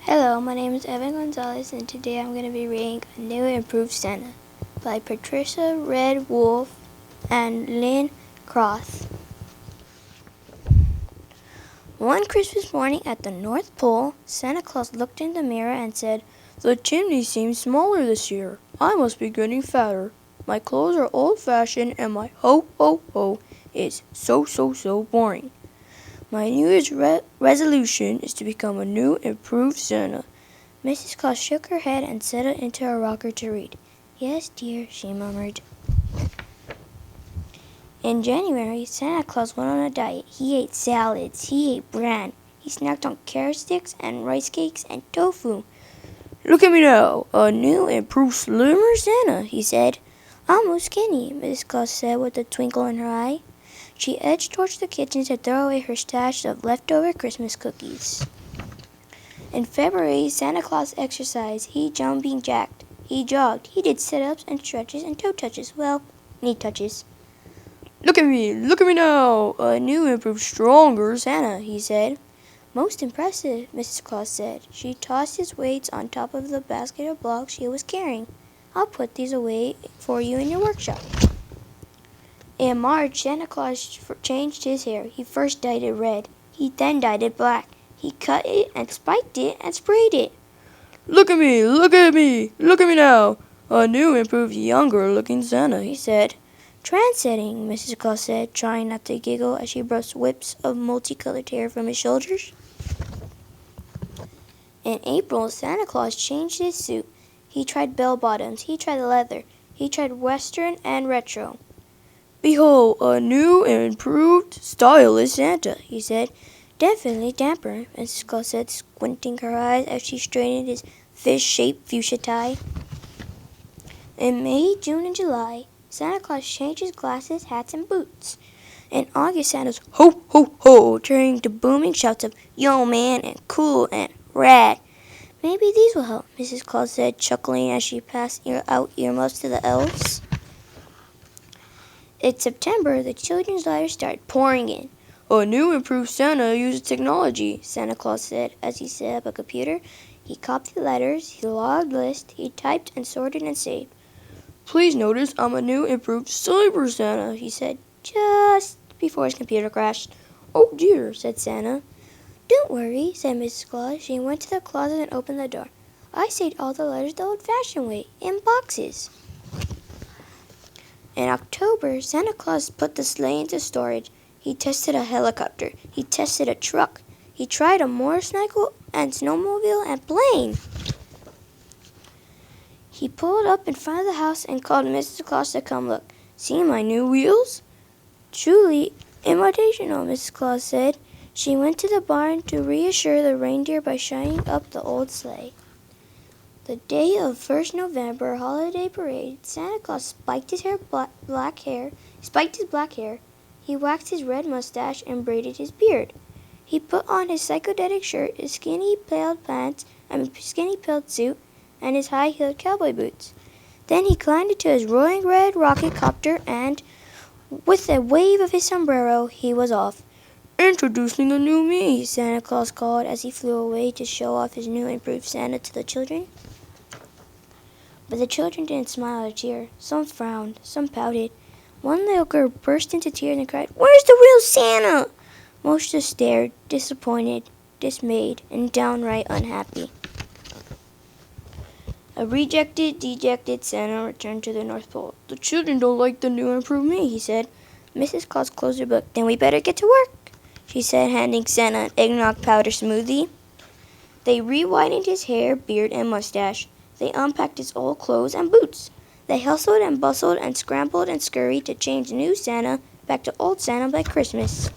Hello, my name is Evan Gonzalez, and today I'm going to be reading A New Improved Santa by Patricia Red Wolf and Lynn Cross. One Christmas morning at the North Pole, Santa Claus looked in the mirror and said, "The chimney seems smaller this year. I must be getting fatter. My clothes are old-fashioned, and my ho-ho-ho is so boring. My New Year's resolution is to become a new, improved Santa." Mrs. Claus shook her head and settled into her rocker to read. "Yes, dear," she murmured. In January, Santa Claus went on a diet. He ate salads. He ate bran. He snacked on carrot sticks and rice cakes and tofu. "Look at me now, a new, improved, slimmer Santa," he said. "Almost skinny," Mrs. Claus said with a twinkle in her eye. She edged towards the kitchen to throw away her stash of leftover Christmas cookies. In February, Santa Claus exercised. He jumping jacked. He jogged. He did sit-ups and stretches and toe touches. Well, knee touches. Look at me now, a new, improved, stronger Santa," he said. "Most impressive," Mrs. Claus said. She tossed his weights on top of the basket of blocks she was carrying. "I'll put these away for you in your workshop." In March, Santa Claus changed his hair. He first dyed it red. He then dyed it black. He cut it and spiked it and sprayed it. Look at me now, a new, improved, younger-looking Santa," he said. "Trend-setting," Mrs. Claus said, trying not to giggle as she brushed whips of multicolored hair from his shoulders. In April, Santa Claus changed his suit. He tried bell-bottoms. He tried leather. He tried Western and retro. "Behold, a new and improved, stylish Santa," he said. "Definitely damper," Mrs. Claus said, squinting her eyes as she straightened his fish-shaped fuchsia tie. In May, June, and July, Santa Claus changed his glasses, hats, and boots. In August, Santa's ho-ho-ho turned to booming shouts of "Yo, man," and "cool," and "rad." "Maybe these will help," Mrs. Claus said, chuckling as she passed out earmuffs to the elves. In September, the children's letters started pouring in. "A new, improved Santa uses technology," Santa Claus said as he set up a computer. He copied letters, he logged lists, he typed and sorted and saved. "Please notice I'm a new, improved Cyber Santa," he said just before his computer crashed. "Oh dear," said Santa. "Don't worry," said Mrs. Claus. She went to the closet and opened the door. "I saved all the letters the old-fashioned way, in boxes." In October, Santa Claus put the sleigh into storage. He tested a helicopter. He tested a truck. He tried a motorcycle and snowmobile and plane. He pulled up in front of the house and called Mrs. Claus to come look. "See my new wheels?" "Truly invitational," Mrs. Claus said. She went to the barn to reassure the reindeer by shining up the old sleigh. The day of 1st November holiday parade, Santa Claus spiked his black hair. He waxed his red mustache and braided his beard. He put on his psychedelic shirt, his skinny plaid suit, and his high-heeled cowboy boots. Then he climbed into his roaring red rocket copter and, with a wave of his sombrero, he was off. "Introducing the new me," Santa Claus called as he flew away to show off his new improved Santa to the children. But the children didn't smile or cheer. Some frowned, some pouted. One little girl burst into tears and cried, "Where's the real Santa?" Most just stared, disappointed, dismayed, and downright unhappy. A dejected Santa returned to the North Pole. "The children don't like the new improved me," he said. Mrs. Claus closed her book. "Then we better get to work," she said, handing Santa an eggnog powder smoothie. They re-whitened his hair, beard, and mustache. They unpacked his old clothes and boots. They hustled and bustled and scrambled and scurried to change new Santa back to old Santa by Christmas.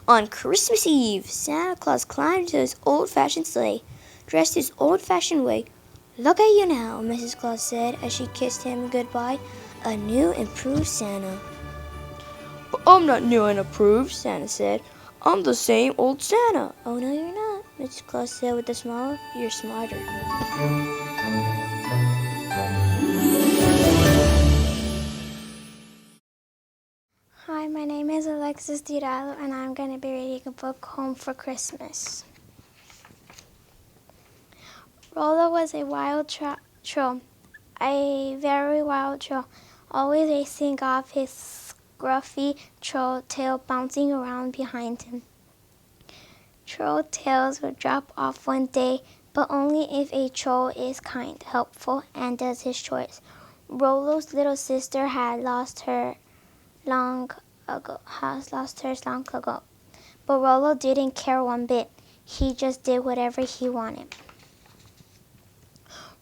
On Christmas Eve, Santa Claus climbed into his old-fashioned sleigh, dressed his old-fashioned way. "Look at you now," Mrs. Claus said as she kissed him goodbye, "a new, improved Santa." "But I'm not new and improved," Santa said. "I'm the same old Santa." "Oh, no, you're not," Mrs. Claus said with a smile. "You're smarter." Hi, my name is Alexis Diralo, and I'm going to be reading a book, Home for Christmas. Rollo was a wild troll, a very wild troll, always racing off his scruffy troll tail bouncing around behind him. Troll tails would drop off one day, but only if a troll is kind, helpful, and does his chores. Rollo's little sister had lost hers long ago, but Rollo didn't care one bit. He just did whatever he wanted.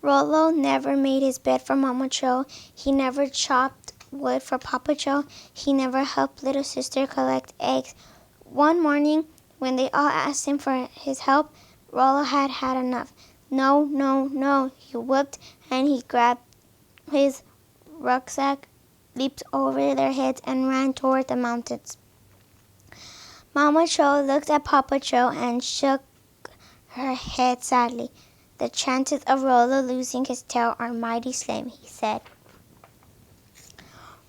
Rollo never made his bed for Mama Troll. He never chopped wood for Papa Troll. He never helped little sister collect eggs. One morning, when they all asked him for his help, Rollo had had enough. No, no, no, he whooped, and he grabbed his rucksack, leaped over their heads, and ran toward the mountains. Mama Troll looked at Papa Troll and shook her head sadly. The chances of Rollo losing his tail are mighty slim, he said.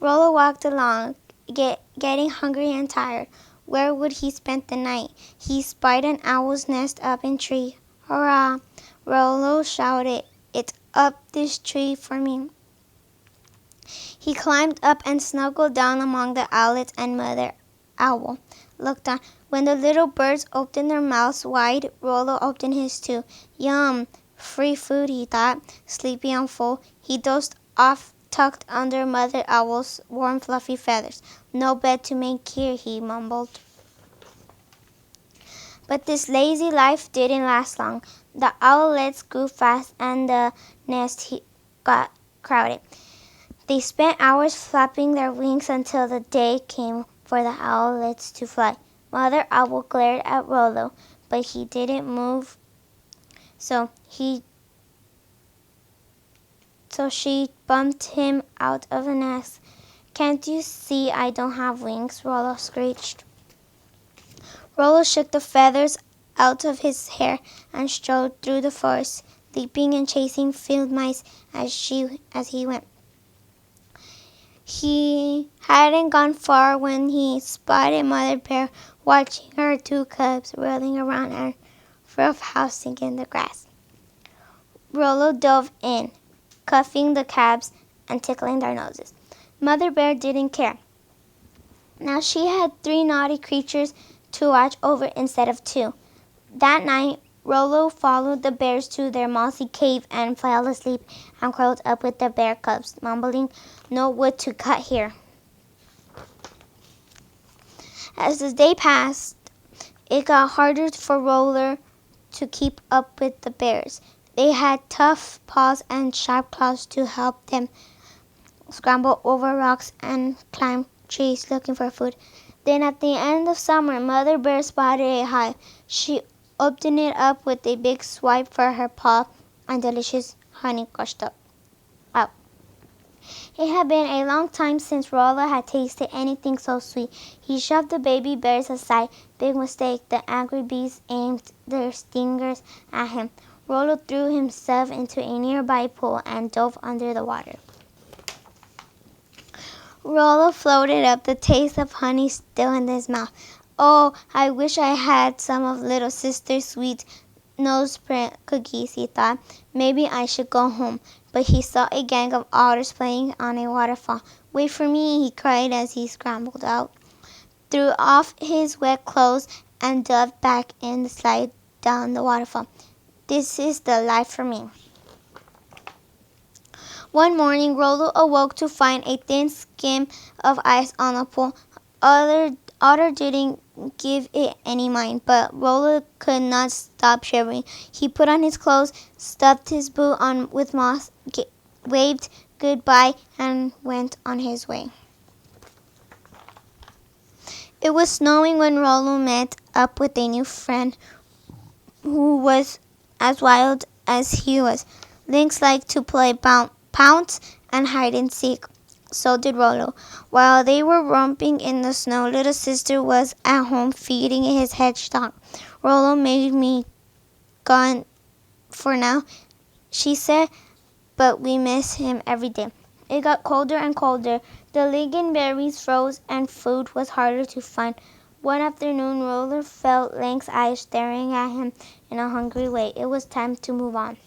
Rollo walked along, getting hungry and tired. Where would he spend the night? He spied an owl's nest up in a tree. Hurrah! Rollo shouted, "It's up this tree for me." He climbed up and snuggled down among the owlets, and Mother Owl looked on. When the little birds opened their mouths wide, Rollo opened his too. Yum! Free food, he thought. Sleepy and full, he dozed off, tucked under Mother Owl's warm fluffy feathers. No bed to make here, he mumbled. But this lazy life didn't last long. The owlets grew fast and the nest got crowded. They spent hours flapping their wings until the day came for the owlets to fly. Mother Owl glared at Rollo, but he didn't move, so she bumped him out of the nest. "Can't you see I don't have wings?" Rollo screeched. Rollo shook the feathers out of his hair and strode through the forest, leaping and chasing field mice as he went. He hadn't gone far when he spotted Mother Bear watching her two cubs rolling around a rough housing in the grass. Rollo dove in, cuffing the calves and tickling their noses. Mother Bear didn't care. Now she had 3 naughty creatures to watch over instead of 2. That night, Rollo followed the bears to their mossy cave and fell asleep and curled up with the bear cubs, mumbling, "No wood to cut here." As the day passed, it got harder for Rollo to keep up with the bears. They had tough paws and sharp claws to help them scramble over rocks and climb trees looking for food. Then at the end of summer, Mother Bear spotted a hive. She opened it up with a big swipe for her paw, and delicious honey gushed out. It had been a long time since Rollo had tasted anything so sweet. He shoved the baby bears aside. Big mistake. The angry bees aimed their stingers at him. Rollo threw himself into a nearby pool and dove under the water. Rollo floated up, the taste of honey still in his mouth. "Oh, I wish I had some of little sister's sweet noseprint cookies," he thought. "Maybe I should go home." But he saw a gang of otters playing on a waterfall. "Wait for me," he cried as he scrambled out, threw off his wet clothes, and dove back in the slide down the waterfall. This is the life for me. One morning, Rollo awoke to find a thin skim of ice on the pool. Otter didn't give it any mind, but Rollo could not stop shivering. He put on his clothes, stuffed his boot on with moss, waved goodbye, and went on his way. It was snowing when Rollo met up with a new friend who was as wild as he was. Lynx liked to play pounce and hide and seek. So did Rollo. While they were romping in the snow, little sister was at home feeding his hedgehog. "Rollo made me gone for now," she said, "but we miss him every day." It got colder and colder. The lingonberries froze and food was harder to find. One afternoon, Rollo felt Lynx's eyes staring at him in a hungry way. It was time to move on.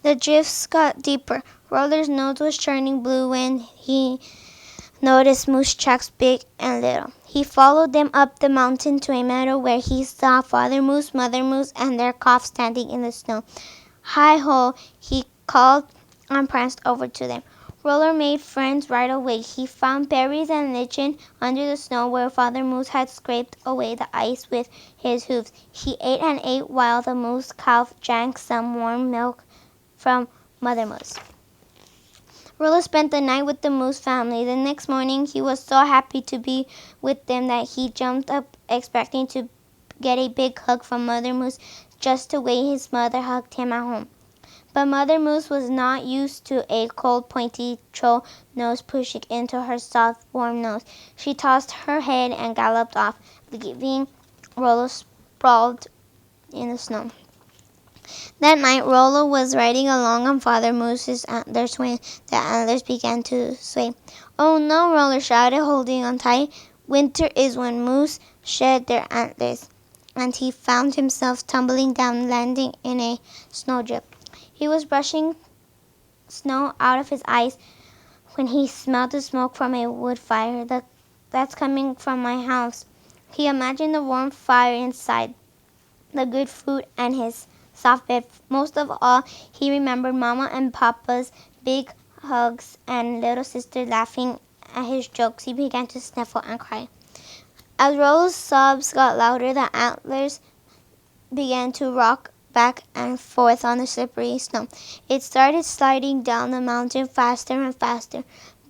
The drifts got deeper. Roller's nose was turning blue when he noticed moose tracks big and little. He followed them up the mountain to a meadow where he saw Father Moose, Mother Moose, and their calf standing in the snow. Hi-ho, he called and pranced over to them. Roller made friends right away. He found berries and lichen under the snow where Father Moose had scraped away the ice with his hooves. He ate and ate while the moose calf drank some warm milk from Mother Moose. Roller spent the night with the moose family. The next morning he was so happy to be with them that he jumped up expecting to get a big hug from Mother Moose just the way his mother hugged him at home. But Mother Moose was not used to a cold, pointy troll nose pushing into her soft, warm nose. She tossed her head and galloped off, leaving Rollo sprawled in the snow. That night, Rollo was riding along on Father Moose's antlers when the antlers began to sway. "Oh no!" Roller shouted, holding on tight. "Winter is when moose shed their antlers," and he found himself tumbling down, landing in a snowdrift. He was brushing snow out of his eyes when he smelled the smoke from a wood fire. That's coming from my house. He imagined the warm fire inside, the good food, and his soft bed. Most of all, he remembered Mama and Papa's big hugs and little sister laughing at his jokes. He began to sniffle and cry. As Rollo's sobs got louder, the antlers began to rock back and forth on the slippery snow. It started sliding down the mountain faster and faster,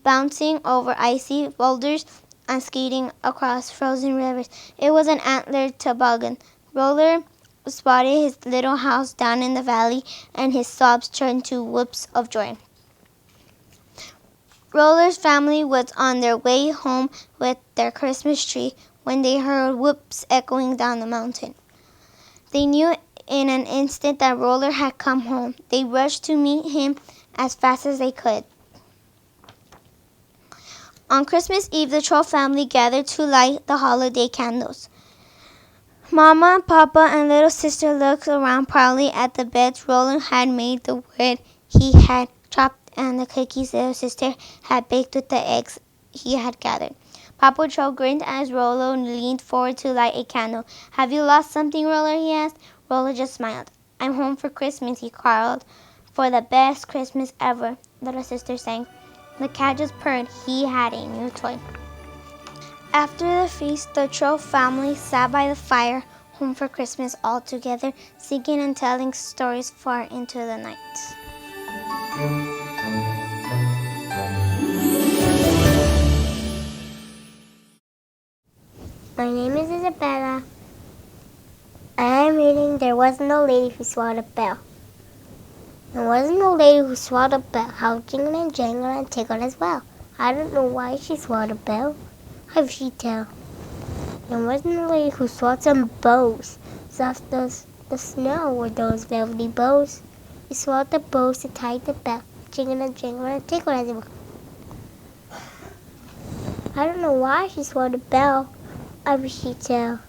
bouncing over icy boulders and skating across frozen rivers. It was an antler toboggan. Roller spotted his little house down in the valley, and his sobs turned to whoops of joy. Roller's family was on their way home with their Christmas tree when they heard whoops echoing down the mountain. They knew in an instant that Roller had come home. They rushed to meet him as fast as they could. On Christmas Eve, the Troll family gathered to light the holiday candles. Mama, Papa, and little sister looked around proudly at the beds Roller had made, the wood he had chopped, and the cookies little sister had baked with the eggs he had gathered. Papa Troll grinned as Rollo leaned forward to light a candle. "Have you lost something, Roller?" he asked. Roller just smiled. "I'm home for Christmas," he called. "For the best Christmas ever," little sister sang. The cat just purred. He had a new toy. After the feast, the Troll family sat by the fire, home for Christmas all together, singing and telling stories far into the night. My name is Isabella. I am reading There Was No Lady Who Swallowed a Bell. There was no lady who swallowed a bell, how jingle and jangle and tingle as well. I don't know why she swallowed a bell. How would she tell? There was no lady who swallowed some bows. Soft as the snow were those velvety bows. She swallowed the bows to tie the bell, jingle and jangle and tingle as well. I don't know why she swallowed a bell. How would she tell?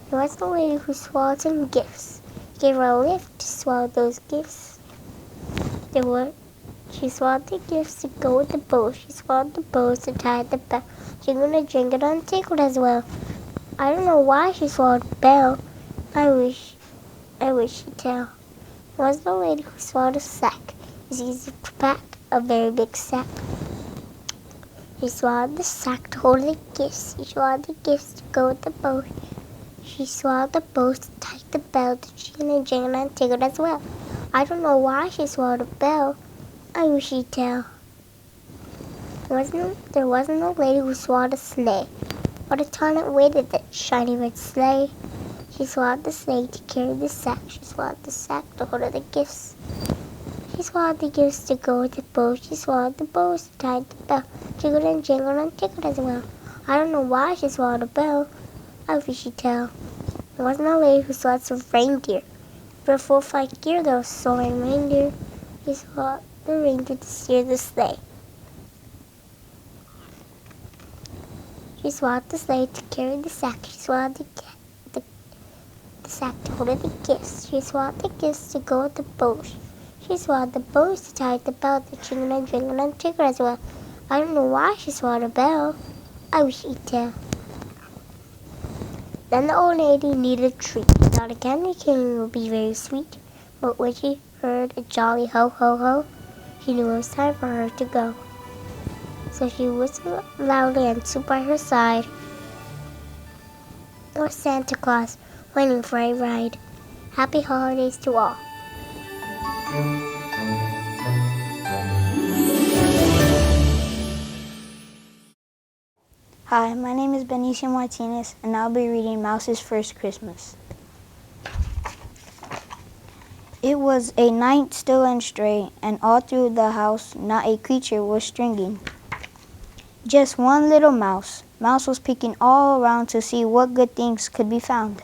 There was a lady who swallowed some gifts. Gave her a lift to swallow those gifts. She swallowed the gifts to go with the bows. She swallowed the bows to tie the bell. Jingle and jingle and tinkled as well. I don't know why she swallowed a bell. I wish she'd tell. There was a lady who swallowed a sack. It's easy to pack, a very big sack. She swallowed the sack to hold the gifts. She swallowed the gifts to go with the bows. She swallowed the bows to tie the bell, to jingle and jingle and tingle as well. I don't know why she swallowed a bell. I wish she'd tell. There wasn't a lady who swallowed a sleigh. What a ton it weighted, that shiny red sleigh. She swallowed the sleigh to carry the sack. She swallowed the sack to hold the gifts. She swallowed the gifts to go with the bows. She swallowed the bows to tie the bell. Jingle and jingle and tingle as well. I don't know why she swallowed a bell. I wish she'd tell. There wasn't a lady who swallowed some reindeer. For a full flight gear, there was soaring reindeer. She swallowed the reindeer to steer the sleigh. She swallowed the sleigh to carry the sack. She swallowed the sack to hold the gifts. She swallowed the gifts to go with the bows. She swallowed the bones to tie the bell, the jingle and jingle and jingle as well. I don't know why she swallowed a bell. I wish she'd tell. Then the old lady needed a treat. She thought a candy cane would be very sweet. But when she heard a jolly ho ho ho, she knew it was time for her to go. So she whistled loudly and stood by her side was Santa Claus waiting for a ride. Happy holidays to all. Hi, my name is Benicio Martinez, and I'll be reading Mouse's First Christmas. It was a night still and stray, and all through the house not a creature was stirring. Just one little mouse. Mouse was peeking all around to see what good things could be found.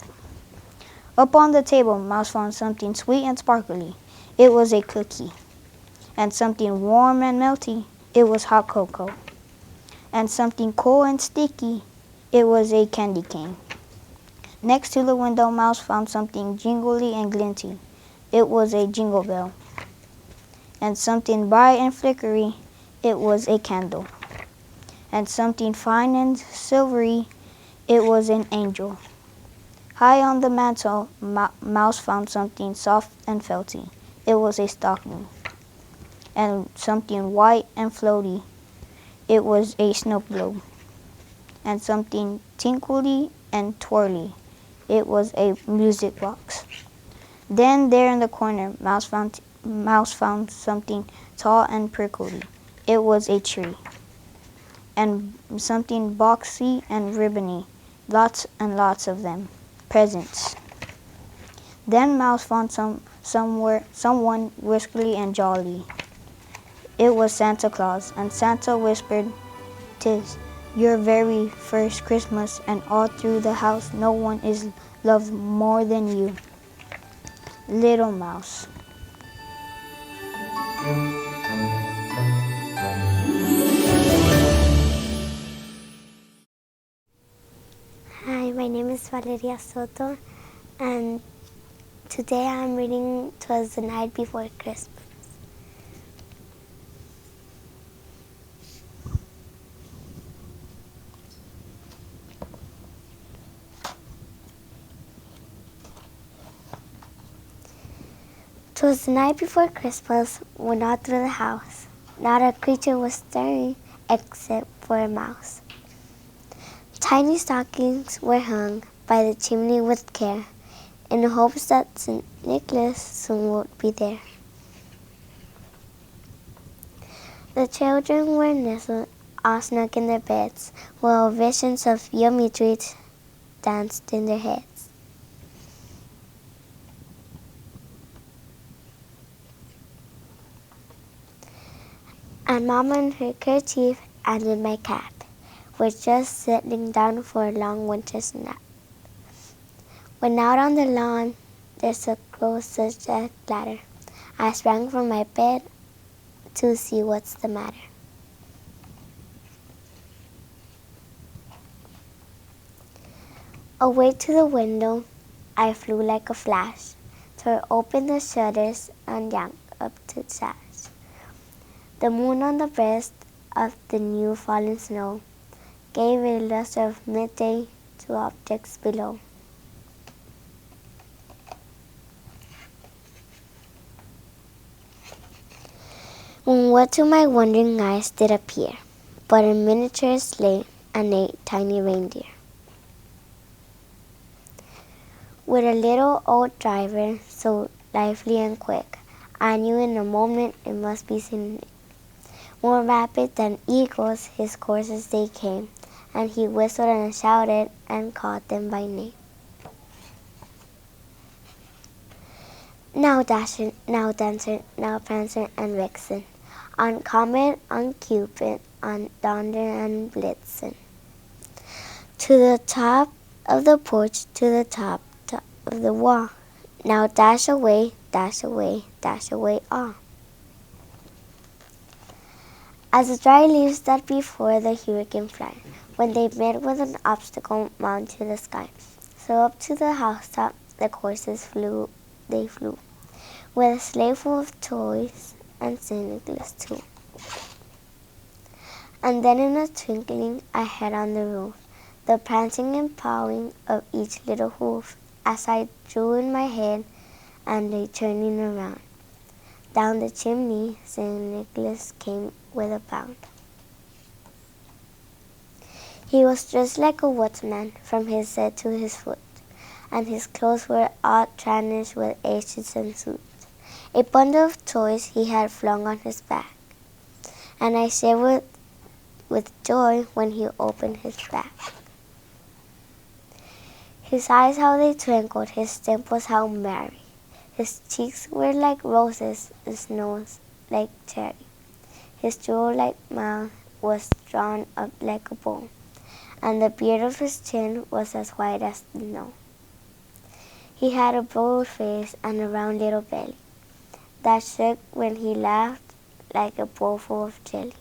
Up on the table, Mouse found something sweet and sparkly. It was a cookie. And something warm and melty. It was hot cocoa. And something cool and sticky. It was a candy cane. Next to the window, Mouse found something jingly and glinty. It was a jingle bell. And something bright and flickery. It was a candle. And something fine and silvery. It was an angel. High on the mantel, Mouse found something soft and felty. It was a stocking. And something white and floaty. It was a snow globe. And something tinkly and twirly. It was a music box. Then there in the corner, Mouse found something tall and prickly. It was a tree. And something boxy and ribbony. Lots and lots of them. Presents. Then Mouse found someone whiskly and jolly. It was Santa Claus, and Santa whispered, "'Tis your very first Christmas, and all through the house no one is loved more than you, little mouse." Hi, my name is Valeria Soto, and today I'm reading "'Twas the Night Before Christmas." "'Twas the night before Christmas, when all through the house not a creature was stirring except for a mouse. Tiny stockings were hung by the chimney with care, in the hopes that St. Nicholas soon would be there. The children were nestled all snug in their beds, while visions of yummy treats danced in their heads. And Mama in her kerchief and in my cap were just settling down for a long winter's nap. When out on the lawn there arose such a clatter, I sprang from my bed to see what's the matter. Away to the window I flew like a flash, tore open the shutters and yanked up the sash. The moon on the breast of the new fallen snow gave a luster of midday to objects below. When what to my wondering eyes did appear but a miniature sleigh and a tiny reindeer, with a little old driver so lively and quick, I knew in a moment it must be St. Nick. More rapid than eagles his coursers they came, and he whistled and shouted and called them by name. Now Dasher, now Dancer, now Prancer and Vixen, on Comet, on Cupid, on Donder and Blitzen, to the top of the porch, to the top of the wall. Now dash away, dash away, dash away all. As the dry leaves that before the hurricane fly, when they met with an obstacle mounted to the sky, so up to the housetop the coursers flew, they flew. with a sleigh full of toys and St. Nicholas too. And then in a twinkling I head on the roof, the prancing and pawing of each little hoof, as I drew in my head and lay turning around. Down the chimney St. Nicholas came with a bound. He was dressed like a woodsman from his head to his foot, and his clothes were all tarnished with ashes and soot. A bundle of toys he had flung on his back, and I shivered with joy when he opened his back. His eyes how they twinkled, his dimples how merry. His cheeks were like roses, his nose like cherry. His jewel-like mouth was drawn up like a bow, and the beard of his chin was as white as the snow. He had a broad face and a round little belly that shook when he laughed like a bowl full of jelly.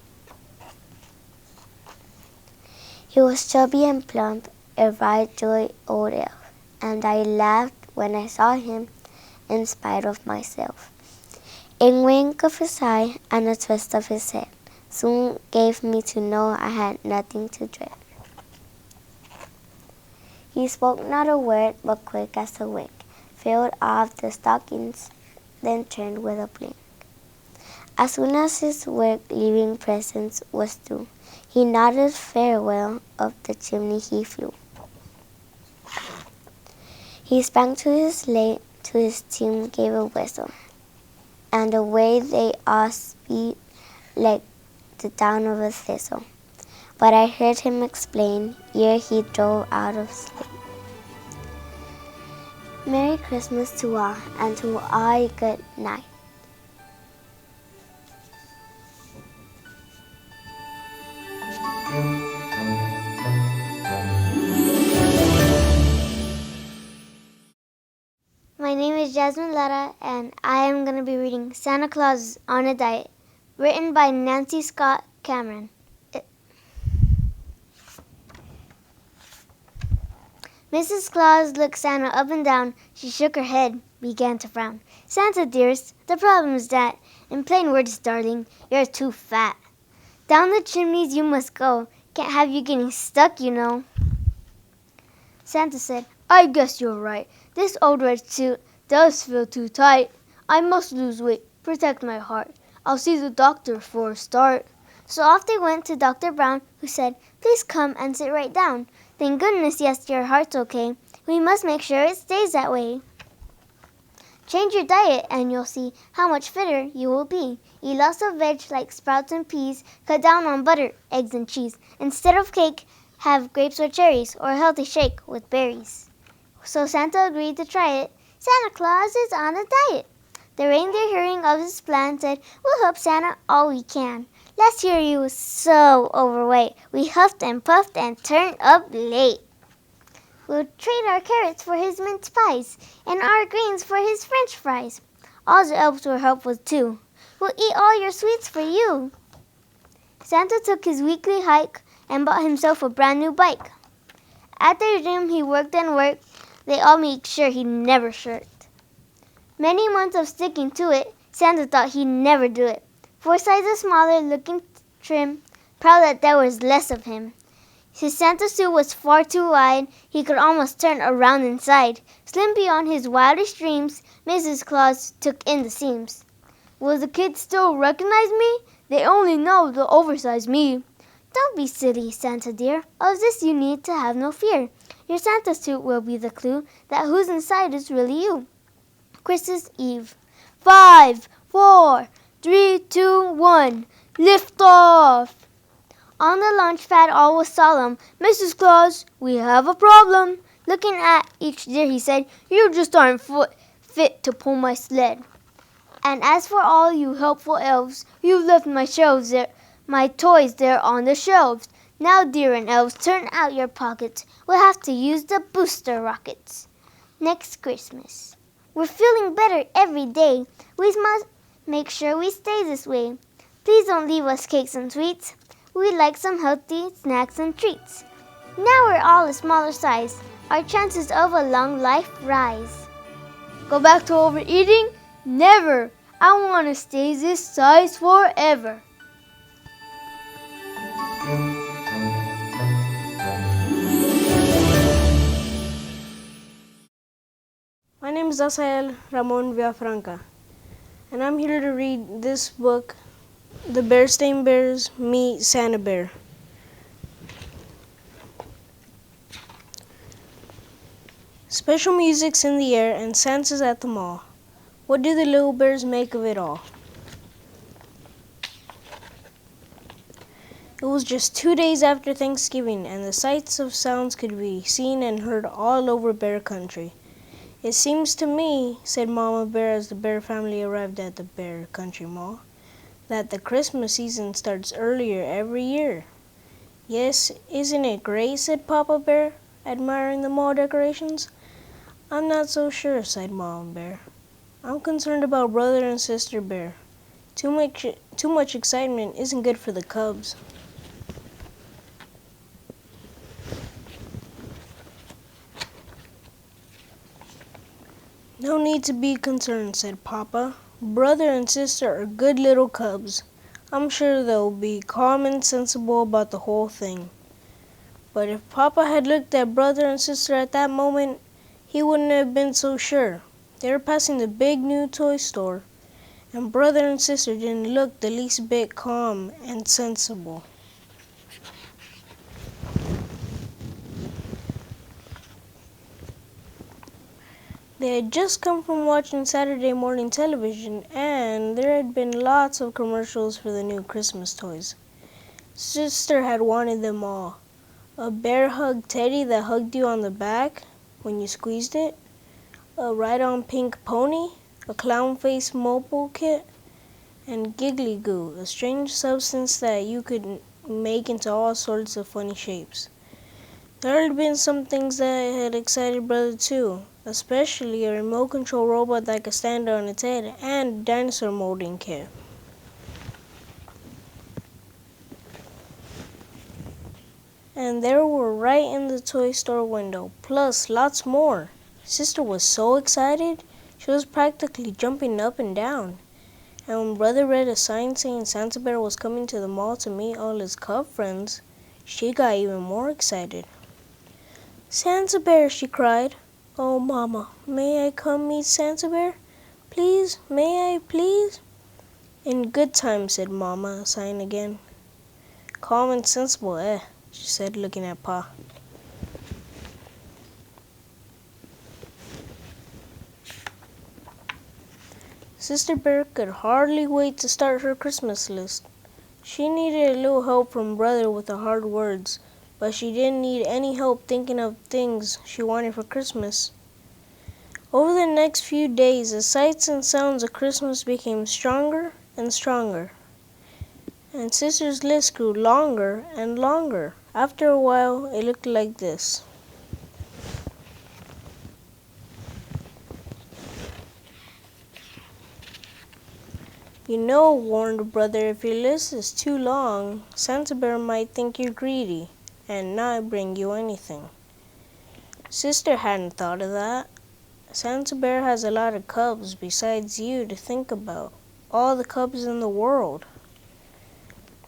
He was chubby and plump, a right joy old elf, and I laughed when I saw him in spite of myself. A wink of his eye and a twist of his head soon gave me to know I had nothing to dread. He spoke not a word, but quick as a wink, filled off the stockings, then turned with a blink. As soon as his work leaving presents was through, he nodded farewell, up the chimney he flew. He sprang to his sleigh, to his team gave a whistle, and away they all speed like the down of a thistle. But I heard him explain, ere he drove out of sleep. Merry Christmas to all, and to all a good night. My name is Jasmine Lara, and I am going to be reading Santa Claus on a Diet, written by Nancy Scott Cameron. Mrs. Claus looked Santa up and down. She shook her head, began to frown. Santa, dearest, the problem is that, in plain words, darling, you're too fat. Down the chimneys you must go. Can't have you getting stuck, you know. Santa said, I guess you're right. This old red suit does feel too tight. I must lose weight, protect my heart. I'll see the doctor for a start. So off they went to Dr. Brown, who said, please come and sit right down. Thank goodness, yes, your heart's okay. We must make sure it stays that way. Change your diet and you'll see how much fitter you will be. Eat lots of veg like sprouts and peas. Cut down on butter, eggs, and cheese. Instead of cake, have grapes or cherries, or a healthy shake with berries. So Santa agreed to try it. Santa Claus is on a diet. The reindeer, hearing of his plan, said, we'll help Santa all we can. Last year he was so overweight. We huffed and puffed and turned up late. We'll trade our carrots for his mince pies, and our greens for his french fries. All the elves were helpful too. We'll eat all your sweets for you. Santa took his weekly hike and bought himself a brand new bike. At their gym he worked and worked. They all made sure he never shirked. Many months of sticking to it, Santa thought he'd never do it. 4 sizes smaller, looking trim, proud that there was less of him. His Santa suit was far too wide, he could almost turn around inside. Slim beyond his wildest dreams, Mrs. Claus took in the seams. Will the kids still recognize me? They only know the oversized me. Don't be silly, Santa dear. Of this you need to have no fear. Your Santa suit will be the clue that who's inside is really you. Christmas Eve. 5, 4, 3, 2, 1. Lift off! On the launch pad all was solemn. Mrs. Claus, we have a problem. Looking at each deer he said, you just aren't fit to pull my sled. And as for all you helpful elves, you've left my shelves there, my toys there on the shelves. Now, dear and elves, turn out your pockets. We'll have to use the booster rockets. Next Christmas. We're feeling better every day. We must make sure we stay this way. Please don't leave us cakes and sweets. We'd like some healthy snacks and treats. Now we're all a smaller size. Our chances of a long life rise. Go back to overeating? Never! I want to stay this size forever. My name is Asael Ramon Villafranca, and I'm here to read this book, The Berenstain Bears Meet Santa Bear. Special music's in the air and Santa's at the mall. What do the little bears make of it all? It was just 2 days after Thanksgiving, and the sights of sounds could be seen and heard all over Bear Country. It seems to me, said Mama Bear as the Bear family arrived at the Bear Country Mall, that the Christmas season starts earlier every year. Yes, isn't it great, said Papa Bear, admiring the mall decorations. I'm not so sure, sighed Mama Bear. I'm concerned about Brother and Sister Bear. Too much excitement isn't good for the cubs. No need to be concerned, said Papa. Brother and sister are good little cubs. I'm sure they'll be calm and sensible about the whole thing. But if Papa had looked at brother and sister at that moment, he wouldn't have been so sure. They were passing the big new toy store, and brother and sister didn't look the least bit calm and sensible. They had just come from watching Saturday morning television, and there had been lots of commercials for the new Christmas toys. Sister had wanted them all. A bear hug teddy that hugged you on the back when you squeezed it, a ride-on pink pony, a clown face mobile kit, and Giggly Goo, a strange substance that you could make into all sorts of funny shapes. There had been some things that had excited Brother too, especially a remote control robot that could stand on its head and a dinosaur molding kit. And there were right in the toy store window, plus lots more. Sister was so excited, she was practically jumping up and down. And when Brother read a sign saying Santa Bear was coming to the mall to meet all his cub friends, she got even more excited. Santa Bear, she cried. Oh, Mama, may I come meet Santa Bear? Please, may I, please? In good time, said Mama, sighing again. Calm and sensible, she said, looking at Pa. Sister Bear could hardly wait to start her Christmas list. She needed a little help from Brother with the hard words, but she didn't need any help thinking of things she wanted for Christmas. Over the next few days, the sights and sounds of Christmas became stronger and stronger, and Sister's list grew longer and longer. After a while, it looked like this. You know, warned Brother, if your list is too long, Santa Bear might think you're greedy and not bring you anything. Sister hadn't thought of that. Santa Bear has a lot of cubs besides you to think about. All the cubs in the world.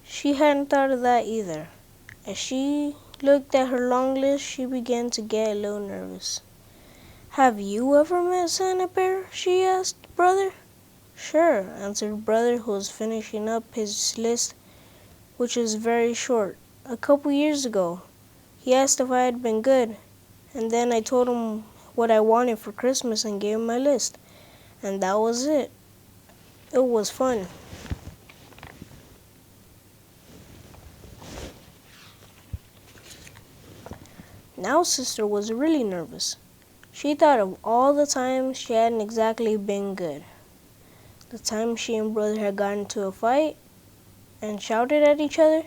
She hadn't thought of that either. As she looked at her long list, she began to get a little nervous. Have you ever met Santa Bear? She asked Brother. Sure, answered Brother, who was finishing up his list, which was very short. A couple years ago. He asked if I had been good, and then I told him what I wanted for Christmas and gave him my list. And that was it. It was fun. Now Sister was really nervous. She thought of all the times she hadn't exactly been good. The time she and Brother had gotten into a fight and shouted at each other.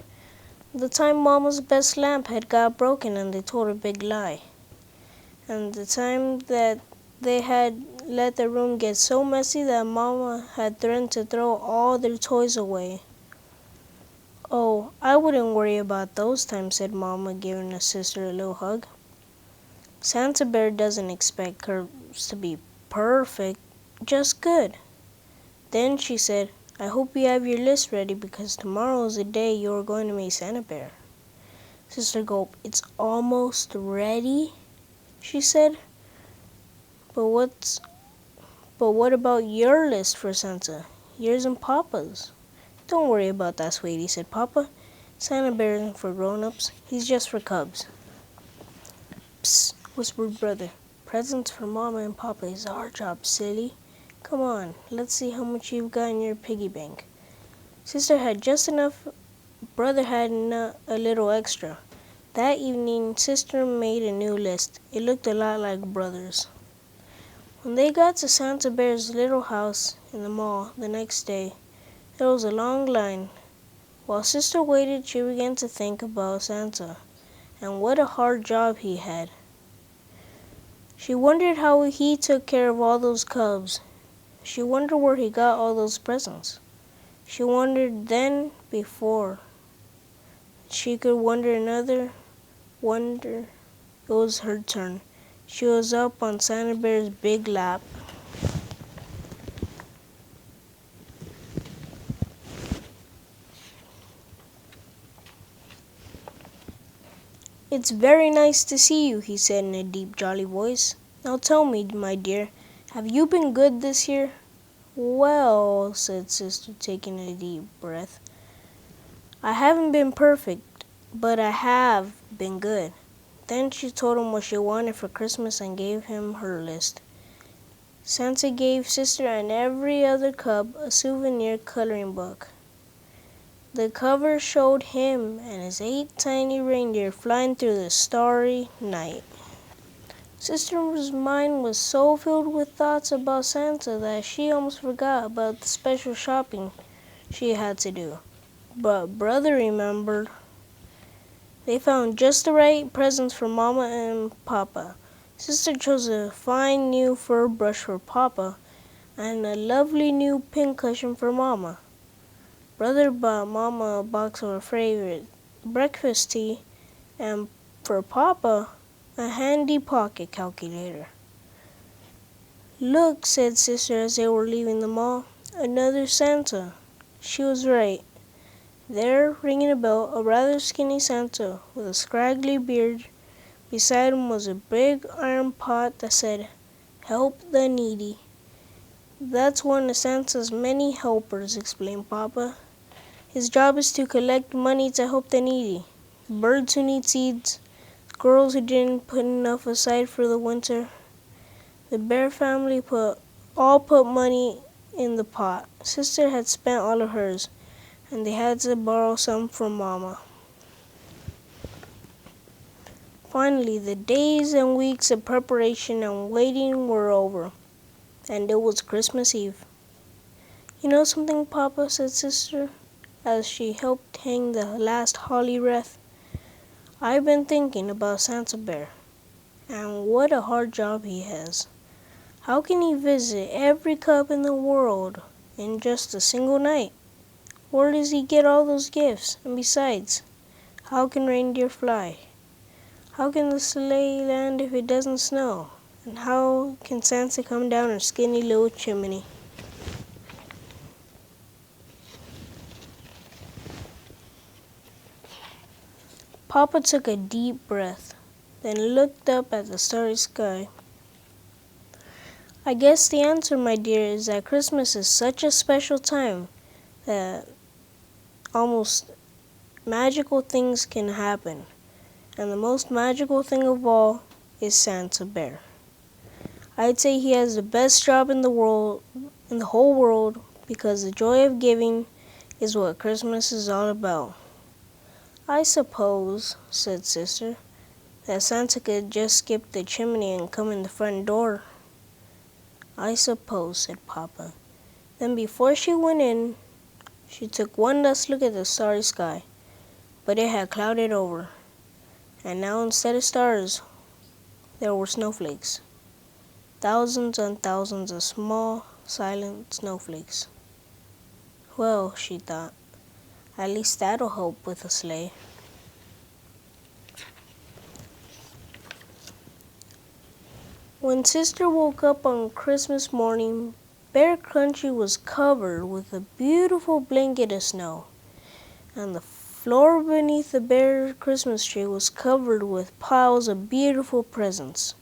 The time Mama's best lamp had got broken and they told a big lie. And the time that they had let the room get so messy that Mama had threatened to throw all their toys away. Oh, I wouldn't worry about those times, said Mama, giving her sister a little hug. Santa Bear doesn't expect curves to be perfect, just good. Then she said, I hope you have your list ready because tomorrow is the day you are going to meet Santa Bear. Sister gulped. It's almost ready, she said. But what about your list for Santa? Yours and Papa's. Don't worry about that, sweetie, said Papa. Santa Bear isn't for grown-ups. He's just for cubs. Psst, whispered Brother. Presents for Mama and Papa is our job, silly. Come on, let's see how much you've got in your piggy bank. Sister had just enough. Brother had a little extra. That evening, Sister made a new list. It looked a lot like Brother's. When they got to Santa Bear's little house in the mall the next day, there was a long line. While Sister waited, she began to think about Santa and what a hard job he had. She wondered how he took care of all those cubs. She wondered where he got all those presents. She wondered then before she could wonder another wonder. It was her turn. She was up on Santa Bear's big lap. It's very nice to see you, he said in a deep, jolly voice. Now tell me, my dear, have you been good this year? Well, said Sister, taking a deep breath, I haven't been perfect, but I have been good. Then she told him what she wanted for Christmas and gave him her list. Santa gave Sister and every other cub a souvenir coloring book. The cover showed him and his 8 tiny reindeer flying through the starry night. Sister's mind was so filled with thoughts about Santa that she almost forgot about the special shopping she had to do. But Brother remembered. They found just the right presents for Mama and Papa. Sister chose a fine new fur brush for Papa and a lovely new pincushion for Mama. Brother bought Mama a box of her favorite breakfast tea and for Papa a handy pocket calculator. Look, said Sister as they were leaving the mall, another Santa. She was right. There, ringing a bell, a rather skinny Santa with a scraggly beard. Beside him was a big iron pot that said, Help the Needy. That's one of Santa's many helpers, explained Papa. His job is to collect money to help the needy. Birds who need seeds, girls who didn't put enough aside for the winter. The Bear family all put money in the pot. Sister had spent all of hers, and they had to borrow some from Mama. Finally, the days and weeks of preparation and waiting were over, and it was Christmas Eve. You know something, Papa, said Sister, as she helped hang the last holly wreath. I've been thinking about Santa Bear, and what a hard job he has. How can he visit every cub in the world in just a single night? Where does he get all those gifts? And besides, how can reindeer fly? How can the sleigh land if it doesn't snow? And how can Santa come down a skinny little chimney? Papa took a deep breath, then looked up at the starry sky. I guess the answer, my dear, is that Christmas is such a special time that almost magical things can happen. And the most magical thing of all is Santa Bear. I'd say he has the best job in the world, in the whole world, because the joy of giving is what Christmas is all about. I suppose, said Sister, that Santa could just skip the chimney and come in the front door. I suppose, said Papa. Then before she went in, she took one last look at the starry sky, but it had clouded over, and now instead of stars, there were snowflakes. Thousands and thousands of small, silent snowflakes. Well, she thought, at least that'll help with a sleigh. When Sister woke up on Christmas morning, Bear Country was covered with a beautiful blanket of snow, and the floor beneath the bear Christmas tree was covered with piles of beautiful presents.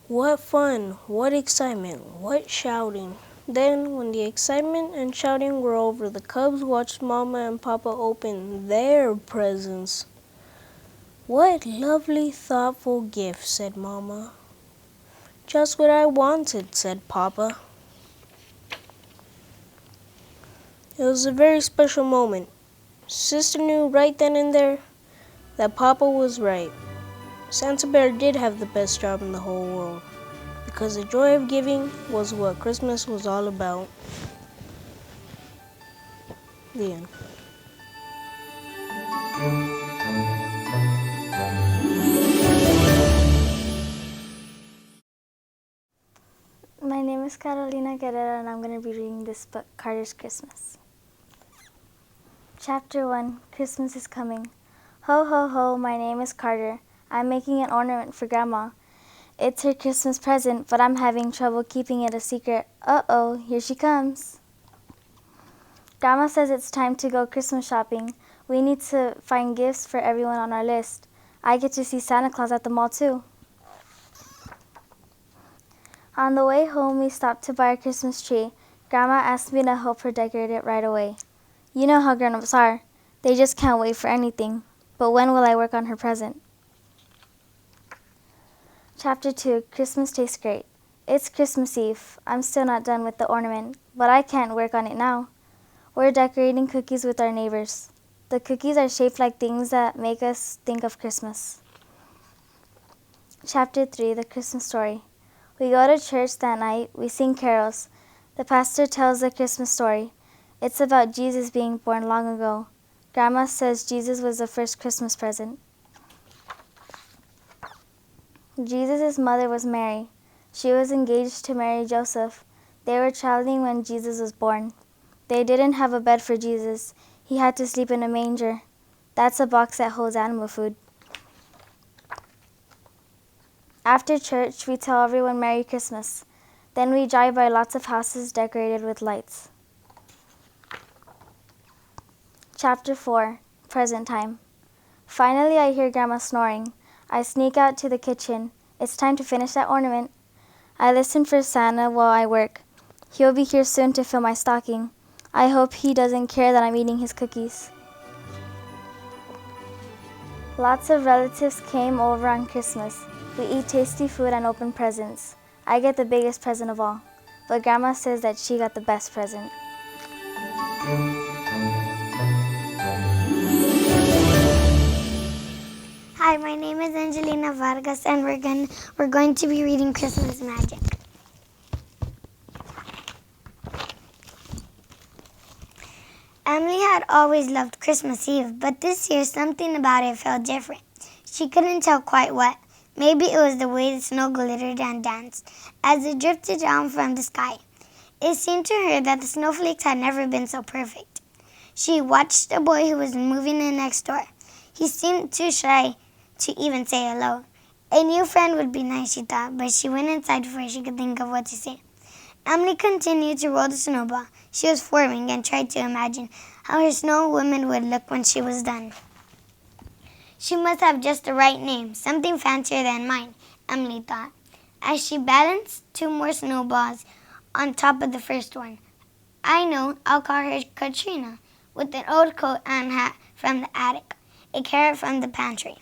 What fun, what excitement, what shouting. Then, when the excitement and shouting were over, the cubs watched Mama and Papa open their presents. "What lovely, thoughtful gifts," said Mama. "Just what I wanted," said Papa. It was a very special moment. Sister knew right then and there that Papa was right. Santa Bear did have the best job in the whole world, because the joy of giving was what Christmas was all about. The end. My name is Carolina Guerrero, and I'm going to be reading this book, Carter's Christmas. Chapter 1, Christmas is Coming. Ho, ho, ho, my name is Carter. I'm making an ornament for Grandma. It's her Christmas present, but I'm having trouble keeping it a secret. Uh-oh, here she comes. Grandma says it's time to go Christmas shopping. We need to find gifts for everyone on our list. I get to see Santa Claus at the mall, too. On the way home, we stopped to buy a Christmas tree. Grandma asked me to help her decorate it right away. You know how grown-ups are. They just can't wait for anything. But when will I work on her present? Chapter 2, Christmas Tastes Great. It's Christmas Eve. I'm still not done with the ornament, but I can't work on it now. We're decorating cookies with our neighbors. The cookies are shaped like things that make us think of Christmas. Chapter 3, The Christmas Story. We go to church that night. We sing carols. The pastor tells the Christmas story. It's about Jesus being born long ago. Grandma says Jesus was the first Christmas present. Jesus' mother was Mary. She was engaged to marry Joseph. They were traveling when Jesus was born. They didn't have a bed for Jesus. He had to sleep in a manger. That's a box that holds animal food. After church, we tell everyone Merry Christmas. Then we drive by lots of houses decorated with lights. Chapter 4, Present Time. Finally, I hear Grandma snoring. I sneak out to the kitchen. It's time to finish that ornament. I listen for Santa while I work. He'll be here soon to fill my stocking. I hope he doesn't care that I'm eating his cookies. Lots of relatives came over on Christmas. We eat tasty food and open presents. I get the biggest present of all, but Grandma says that she got the best present. Hi, my name is Angelina Vargas, and we're going to be reading Christmas Magic. Emily had always loved Christmas Eve, but this year something about it felt different. She couldn't tell quite what. Maybe it was the way the snow glittered and danced as it drifted down from the sky. It seemed to her that the snowflakes had never been so perfect. She watched a boy who was moving in next door. He seemed too shy to even say hello. A new friend would be nice, she thought, but she went inside before she could think of what to say. Emily continued to roll the snowball she was forming and tried to imagine how her snow woman would look when she was done. She must have just the right name, something fancier than mine, Emily thought, as she balanced two more snowballs on top of the first one. I know, I'll call her Katrina, with an old coat and hat from the attic, a carrot from the pantry,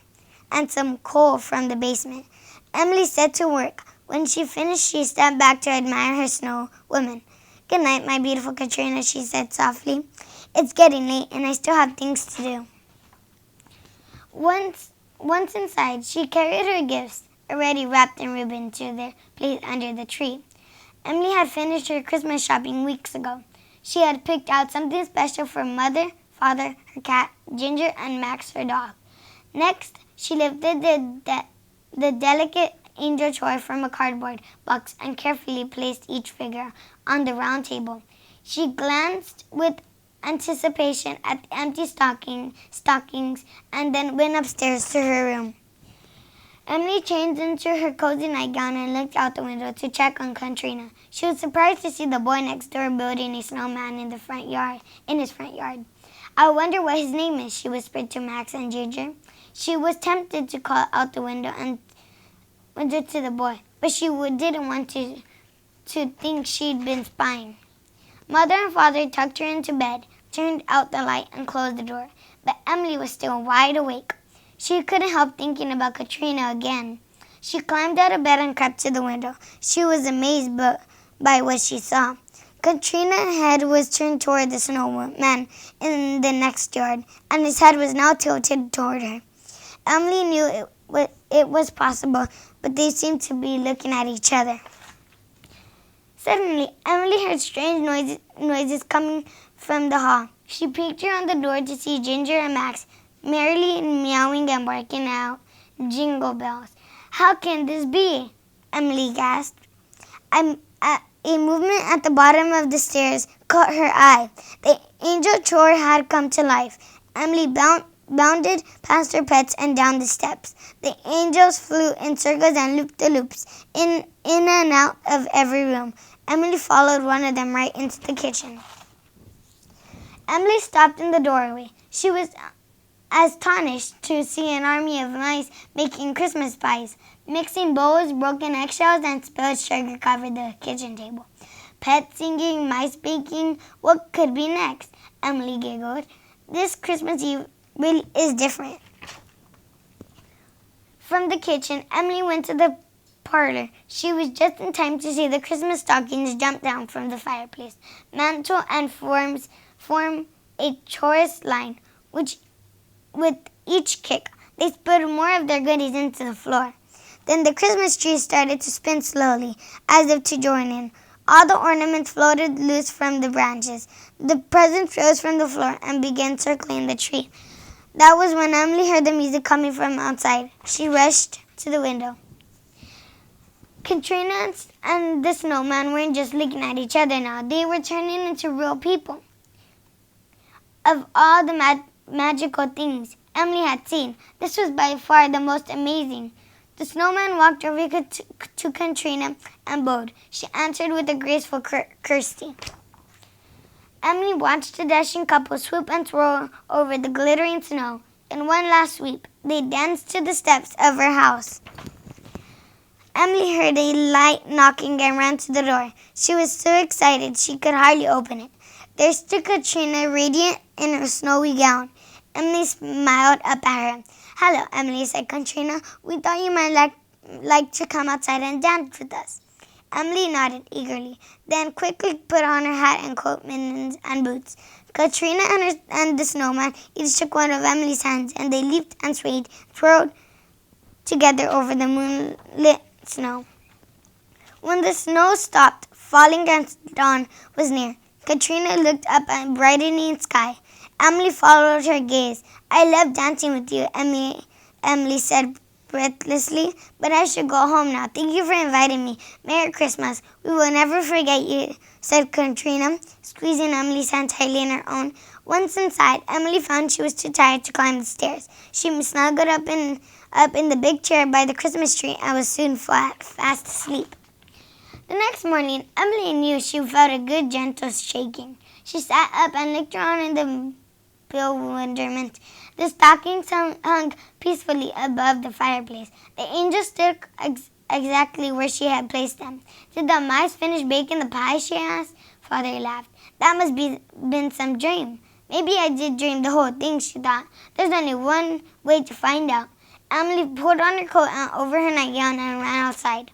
and some coal from the basement. Emily set to work. When she finished, she stepped back to admire her snow woman. Good night, my beautiful Katrina, she said softly. It's getting late, and I still have things to do. Once inside, she carried her gifts, already wrapped in ribbon, to their place under the tree. Emily had finished her Christmas shopping weeks ago. She had picked out something special for Mother, Father, her cat, Ginger, and Max, her dog. Next, she lifted the delicate angel toy from a cardboard box and carefully placed each figure on the round table. She glanced with anticipation at the empty stockings and then went upstairs to her room. Emily changed into her cozy nightgown and looked out the window to check on Katrina. She was surprised to see the boy next door building a snowman in his front yard. I wonder what his name is, she whispered to Max and Ginger. She was tempted to call out the window to the boy, but she didn't want to think she'd been spying. Mother and Father tucked her into bed, turned out the light, and closed the door. But Emily was still wide awake. She couldn't help thinking about Katrina again. She climbed out of bed and crept to the window. She was amazed by what she saw. Katrina's head was turned toward the snowman in the next yard, and his head was now tilted toward her. Emily knew it was possible, but they seemed to be looking at each other. Suddenly, Emily heard strange noises coming from the hall. She peeked around the door to see Ginger and Max merrily meowing and barking out jingle bells. How can this be? Emily gasped. A movement at the bottom of the stairs caught her eye. The angel chore had come to life. Emily bounded past her pets and down the steps. The angels flew in circles and loop-de-loops in and out of every room. Emily followed one of them right into the kitchen. Emily stopped in the doorway. She was astonished to see an army of mice making Christmas pies. Mixing bowls, broken eggshells, and spilled sugar covered the kitchen table. Pets singing, mice baking. What could be next? Emily giggled. This Christmas Eve really is different. From the kitchen, Emily went to the parlor. She was just in time to see the Christmas stockings jump down from the fireplace, mantle, and form a chorus line, which, with each kick, they spilled more of their goodies into the floor. Then the Christmas tree started to spin slowly, as if to join in. All the ornaments floated loose from the branches. The presents rose from the floor and began circling the tree. That was when Emily heard the music coming from outside. She rushed to the window. Katrina and the snowman weren't just looking at each other now. They were turning into real people. Of all the magical things Emily had seen, this was by far the most amazing. The snowman walked over to Katrina and bowed. She answered with a graceful curtsy. Emily watched the dashing couple swoop and swirl over the glittering snow. In one last sweep, they danced to the steps of her house. Emily heard a light knocking and ran to the door. She was so excited she could hardly open it. There stood Katrina, radiant in her snowy gown. Emily smiled up at her. "Hello," Emily said. "Katrina, we thought you might like to come outside and dance with us." Emily nodded eagerly, then quickly put on her hat and coat, mittens, and boots. Katrina and the snowman each took one of Emily's hands, and they leaped and swayed, twirled together over the moonlit snow. When the snow stopped falling and dawn was near, Katrina looked up at the brightening sky. Emily followed her gaze. "I love dancing with you," Emily said breathlessly, "but I should go home now. Thank you for inviting me. Merry Christmas. We will never forget you," said Katrina, squeezing Emily's hand tightly in her own. Once inside, Emily found she was too tired to climb the stairs. She snuggled up in the big chair by the Christmas tree and was soon fast asleep. The next morning, Emily knew she felt a good, gentle shaking. She sat up and looked around in the bewilderment. The stockings hung peacefully above the fireplace. The angels stood exactly where she had placed them. "Did the mice finish baking the pie?" she asked. Father laughed. "That must been some dream." "Maybe I did dream the whole thing," she thought. "There's only one way to find out." Emily pulled on her coat and over her nightgown and ran outside.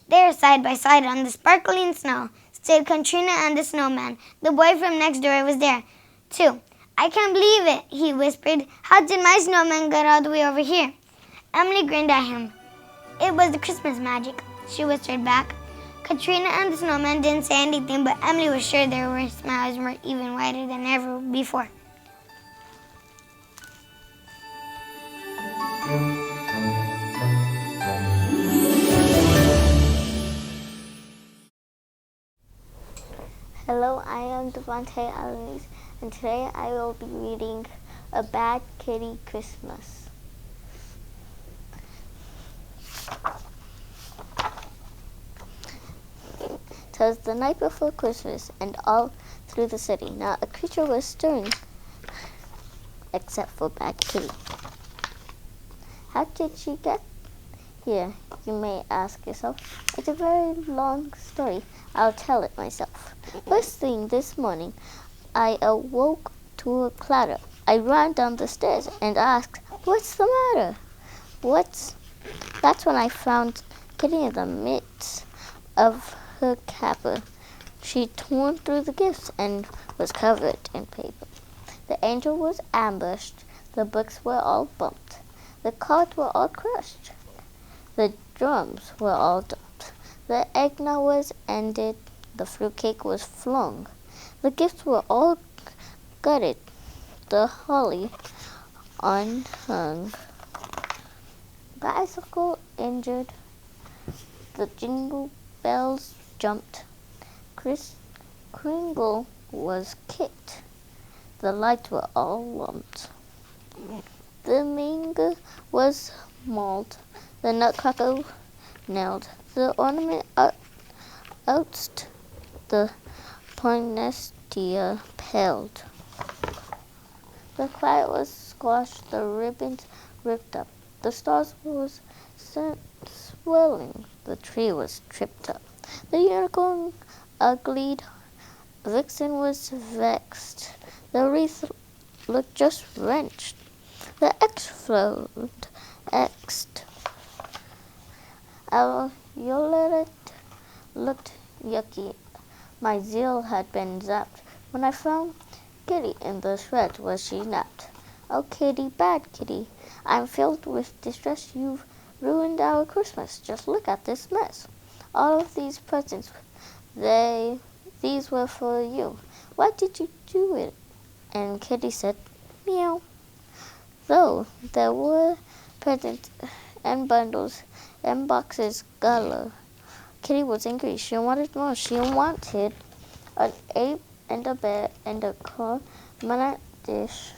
There, side by side on the sparkling snow, stood Katrina and the snowman. The boy from next door was there, too. "I can't believe it," he whispered. "How did my snowman get all the way over here?" Emily grinned at him. "It was the Christmas magic," she whispered back. Katrina and the snowman didn't say anything, but Emily was sure their smiles were even wider than ever before. Hello, I am Devontae Alanis, and today I will be reading A Bad Kitty Christmas. 'Twas the night before Christmas, and all through the city not a creature was stirring, except for Bad Kitty. How did she get here, you may ask yourself. It's a very long story. I'll tell it myself. First thing this morning, I awoke to a clatter. I ran down the stairs and asked, "What's the matter?" That's when I found Kitty in the midst of her capper. She'd torn through the gifts and was covered in paper. The angel was ambushed. The books were all bumped. The cards were all crushed. The drums were all dumped. The eggnog was ended. The fruitcake was flung. The gifts were all gutted. The holly unhung. The icicle injured. The jingle bells jumped. Kringle was kicked. The lights were all lumped. The Minga was mauled. The Nutcracker nailed. The ornament outsed. The Poinsettia paled. The quiet was squashed. The ribbons ripped up. The stars was swelling. The tree was tripped up. The unicorn uglied. Vixen was vexed. The wreath looked just wrenched. The X flowed X'd. Our Yolette looked yucky. My zeal had been zapped. When I found Kitty in the shreds where she napped. Oh, Kitty, bad Kitty, I'm filled with distress. You've ruined our Christmas. Just look at this mess. All of these presents, these were for you. Why did you do it? And Kitty said, meow. Though there were presents and bundles and boxes galore, Kitty was angry. She wanted more. She wanted an ape and a bear and a cornet dish,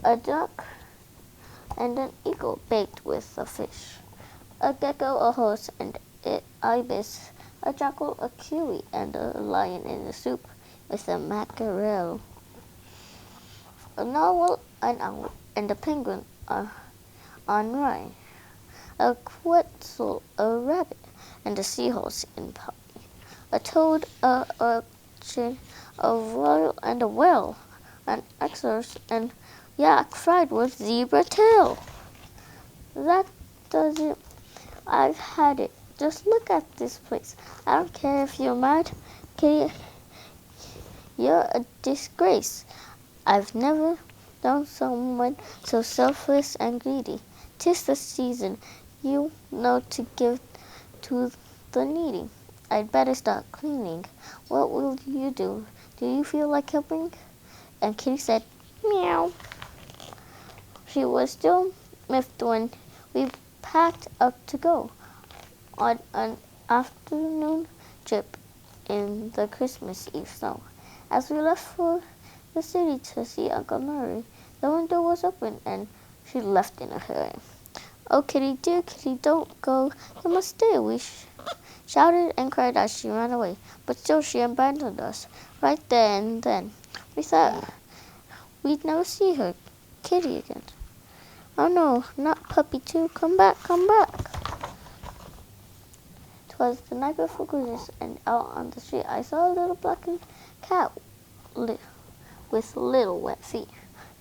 a duck and an eagle baked with a fish, a gecko, a horse, and an ibis, a jackal, a kiwi, and a lion in the soup with a mackerel, a narwhal, an owl, and a penguin on rye, a quetzal, a rabbit, and a seahorse in pie, a toad, a urchin, a royal, and a whale, an exorcist, and yak fried with zebra tail. That does it. I've had it. Just look at this place. I don't care if you're mad, Kitty. You're a disgrace. I've never known someone so selfless and greedy. 'Tis the season, you know, to give to the needy. I'd better start cleaning. What will you do? Do you feel like helping? And Kitty said, meow. She was still miffed when we packed up to go on an afternoon trip in the Christmas Eve snow. As we left for the city to see Uncle Murray, the window was open and she left in a hurry. Oh, Kitty, dear Kitty, don't go. You must stay. We shouted and cried as she ran away, but still she abandoned us right there and then. We thought we'd never see her, Kitty, again. Oh no, not puppy too. Come back, come back. 'Twas the night before Christmas, and out on the street I saw a little black cat with little wet feet.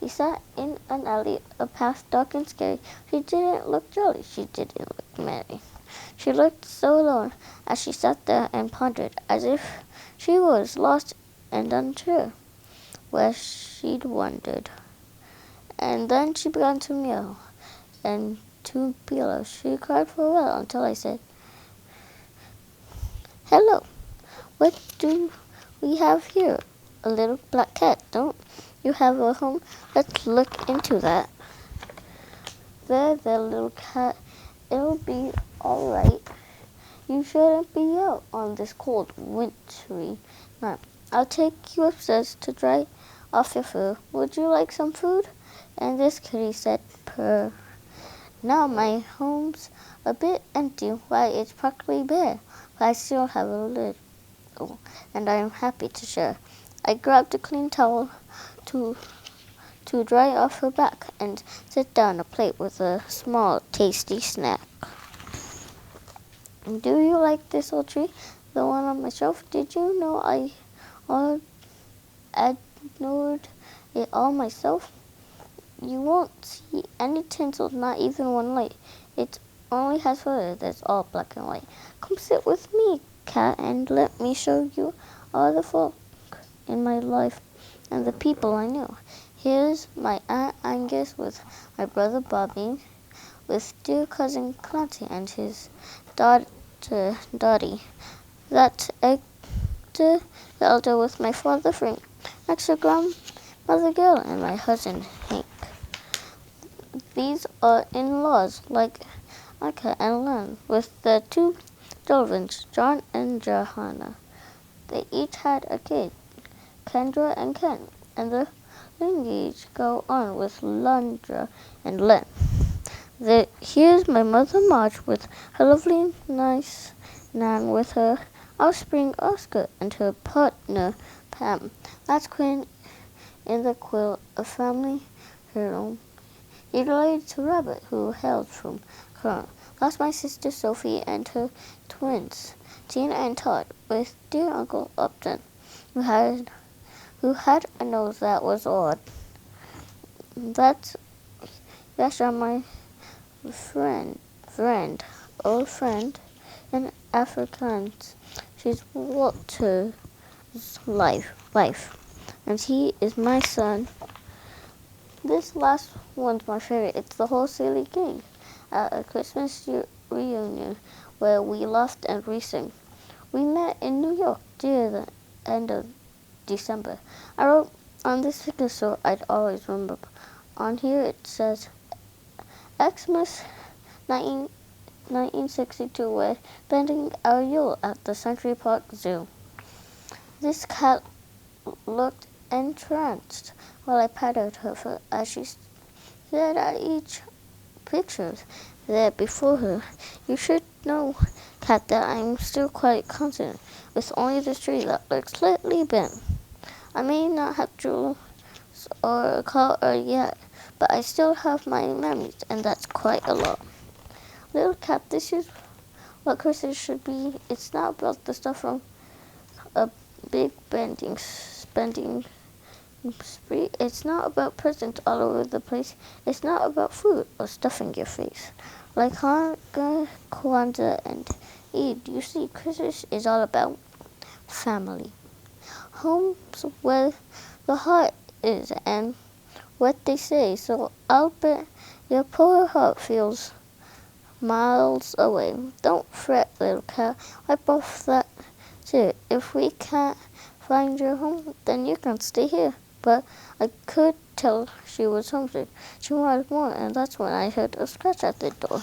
He sat in an alley, a path dark and scary. She didn't look jolly, she didn't look merry. She looked so alone as she sat there and pondered, as if she was lost and unsure where she'd wandered. And then she began to meow and to bellow. She cried for a while until I said, hello, what do we have here? A little black cat. Don't you have a home? Let's look into that. There, little cat. It'll be all right. You shouldn't be out on this cold, wintry night. I'll take you upstairs to dry off your fur. Would you like some food? And this kitty said, purr. Now my home's a bit empty. Why, it's practically bare. But I still have a school, and I am happy to share. I grabbed a clean towel to dry off her back and set down a plate with a small, tasty snack. Do you like this old tree? The one on my shelf? Did you know I adorned it all myself? You won't see any tinsel, not even one light. It only has fur that's all black and white. Come sit with me, cat, and let me show you all the folk in my life and the people I knew. Here's my Aunt Angus with my brother Bobby, with dear cousin Clancy and his daughter Dottie. That's Edgar, the elder, with my father Frank, next to grandmother Gail and my husband Hank. These are in-laws like Aka and Len, with the two Donovans, John and Johanna. They each had a kid, Kendra and Ken, and the lineage go on with Landra and Len. Here's my mother Marge with her lovely, nice Nan with her offspring Oscar and her partner Pam. That's Quinn in the quill, a family hero. He related to Rabbit, who hails from Current. That's my sister Sophie and her twins, Tina and Todd, with dear Uncle Upton, who had a nose that was odd. That's Yasha, my old friend in Afrikaans. She's Walter's wife, and he is my son. This last one's my favorite. It's the whole silly gang at a Christmas reunion where we laughed and we sang. We met in New York near the end of December. I wrote on this sticker so I'd always remember. On here it says Xmas 1962. We're spending our Yule at the Century Park Zoo. This cat looked entranced while I patted her foot as she stared at each picture there before her. You should know, Cat, that I'm still quite confident with only this tree that looks slightly bent. I may not have jewels or a collar yet, but I still have my memories, and that's quite a lot. Little Cat, this is what Christmas should be. It's not about the stuff from a big spending spree. It's not about presents all over the place. It's not about food or stuffing your face. Like Hanukkah, Kwanzaa, and Eid, you see, Christmas is all about family. Home's where the heart is and what they say, so I'll bet your poor heart feels miles away. Don't fret, little cat. Wipe off that tear. If we can't find your home, then you can stay here. But I could tell she was homesick. She wanted more, and that's when I heard a scratch at the door.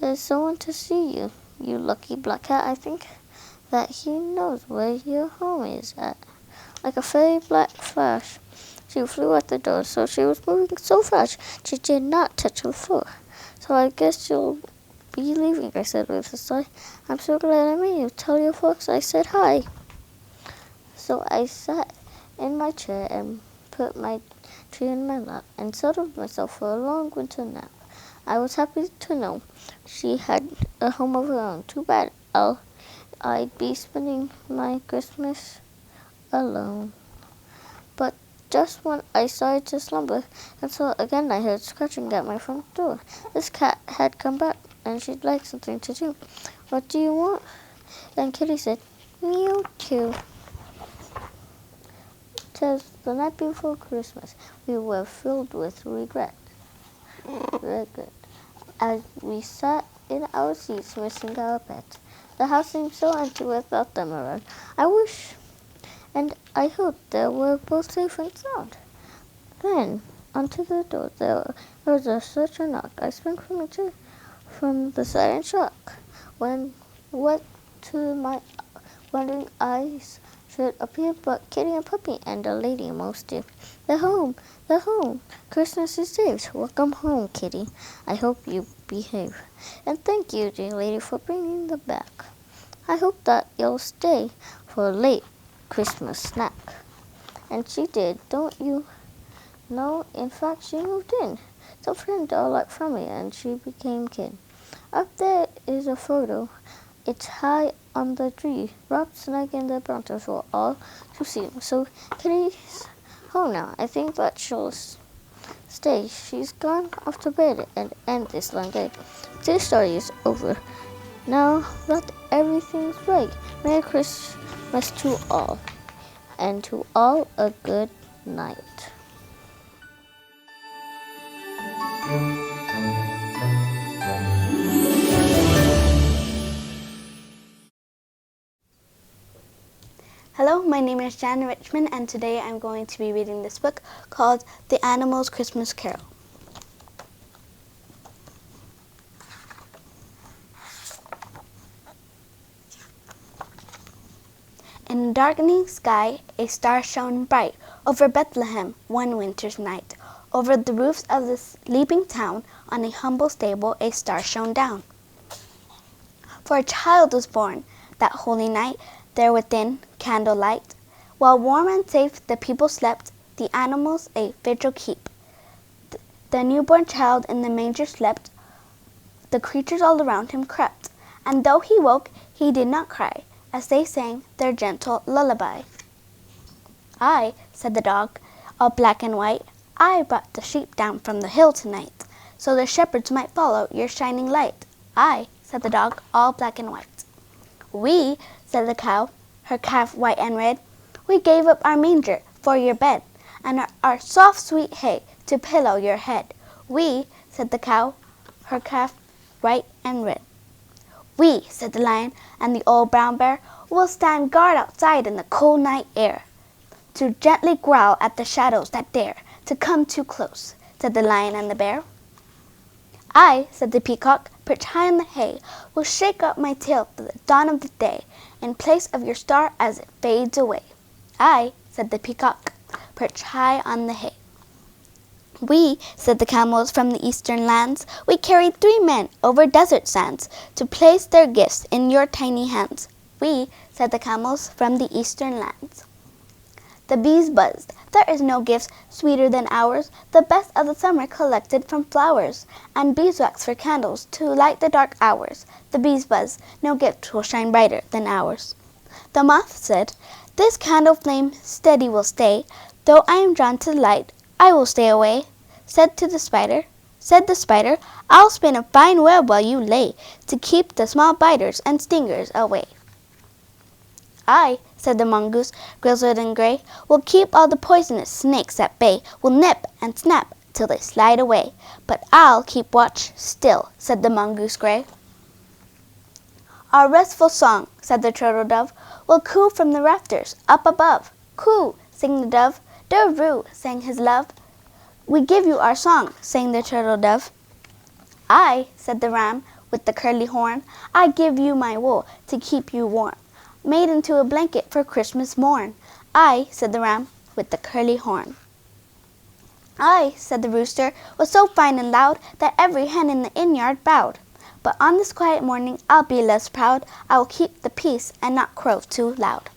There's someone to see you, you lucky black cat. I think that he knows where your home is at. Like a fairy black flash, she flew at the door, so she was moving so fast she did not touch the floor. So I guess you'll be leaving, I said with a sigh. I'm so glad I met you. Tell your folks I said hi. So I sat in my chair and put my tree in my lap and settled myself for a long winter nap. I was happy to know she had a home of her own. Too bad I'd be spending my Christmas alone. But just when I started to slumber, and so again I heard scratching at my front door. This cat had come back, and she'd like something to do. What do you want? Then Kitty said, meow too. 'Twas the night before Christmas. We were filled with regret. As we sat in our seats missing our pets. The house seemed so empty without them around. I wish and I hoped they were both safe and sound. Then, onto the door, there was such a knock. I sprang from the chair from the sudden shock, when what to my wondering eyes should appear but Kitty and Puppy and a lady most dear. The home! Christmas is saved. Welcome home, Kitty. I hope you behave. And thank you, dear lady, for bringing them back. I hope that you'll stay for a late Christmas snack. And she did, don't you know? In fact, she moved in. So friend doll like from me, and she became kin. Up there is a photo. It's high on the tree. Rob, Snug, and the Brontos were all to see. So Kitty's home now. I think that she'll stay. She's gone off to bed and end this long day. This story is over. Now that everything's right, Merry Christmas to all, and to all a good night. Hello, my name is Jan Richmond, and today I'm going to be reading this book called The Animals' Christmas Carol. In a darkening sky, a star shone bright over Bethlehem one winter's night. Over the roofs of the sleeping town, on a humble stable, a star shone down. For a child was born that holy night, there within candlelight. While warm and safe the people slept, the animals a vigil keep. The newborn child in the manger slept, the creatures all around him crept, and though he woke, he did not cry, as they sang their gentle lullaby. I, said the dog, all black and white, I brought the sheep down from the hill tonight, so the shepherds might follow your shining light. I, said the dog, all black and white. We, said the cow, her calf white and red, we gave up our manger for your bed, and our soft sweet hay to pillow your head. We, said the cow, her calf white and red. We, said the lion and the old brown bear, will stand guard outside in the cold night air, to gently growl at the shadows that dare to come too close, said the lion and the bear. I, said the peacock, perched high in the hay, will shake up my tail for the dawn of the day, in place of your star as it fades away. I, said the peacock, perched high on the hay. We, said the camels from the eastern lands, we carried 3 men over desert sands to place their gifts in your tiny hands. We, said the camels from the eastern lands. The bees buzzed. There is no gift sweeter than ours, the best of the summer collected from flowers, and beeswax for candles to light the dark hours. The bees buzzed. No gift will shine brighter than ours. The moth said, this candle flame steady will stay, though I am drawn to the light, I will stay away. Said the spider, I'll spin a fine web while you lay, to keep the small biters and stingers away. I, said the mongoose, grizzled and gray, will keep all the poisonous snakes at bay, will nip and snap till they slide away. But I'll keep watch still, said the mongoose gray. Our restful song, said the turtle dove, will coo from the rafters up above. Coo, sang the dove, do-roo, sang his love. We give you our song, sang the turtle dove. I, said the ram with the curly horn, I give you my wool to keep you warm, made into a blanket for Christmas morn. I, said the ram with the curly horn. I, said the rooster, was so fine and loud that every hen in the inn-yard bowed. But on this quiet morning I'll be less proud, I will keep the peace and not crow too loud.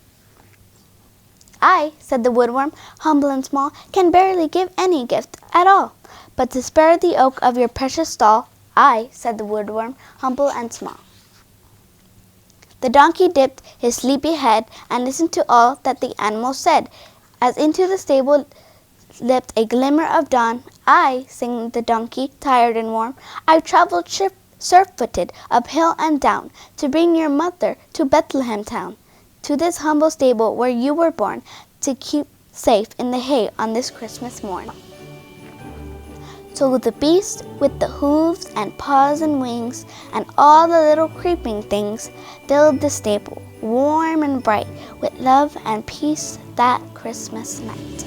I, said the woodworm, humble and small, can barely give any gift at all, but to spare the oak of your precious stall. I, said the woodworm, humble and small. The donkey dipped his sleepy head and listened to all that the animals said, as into the stable leapt a glimmer of dawn. I, sang the donkey, tired and warm, I've traveled surf-footed up hill and down to bring your mother to Bethlehem town, to this humble stable where you were born, to keep safe in the hay on this Christmas morn. So the beast with the hooves and paws and wings and all the little creeping things filled the stable, warm and bright, with love and peace that Christmas night.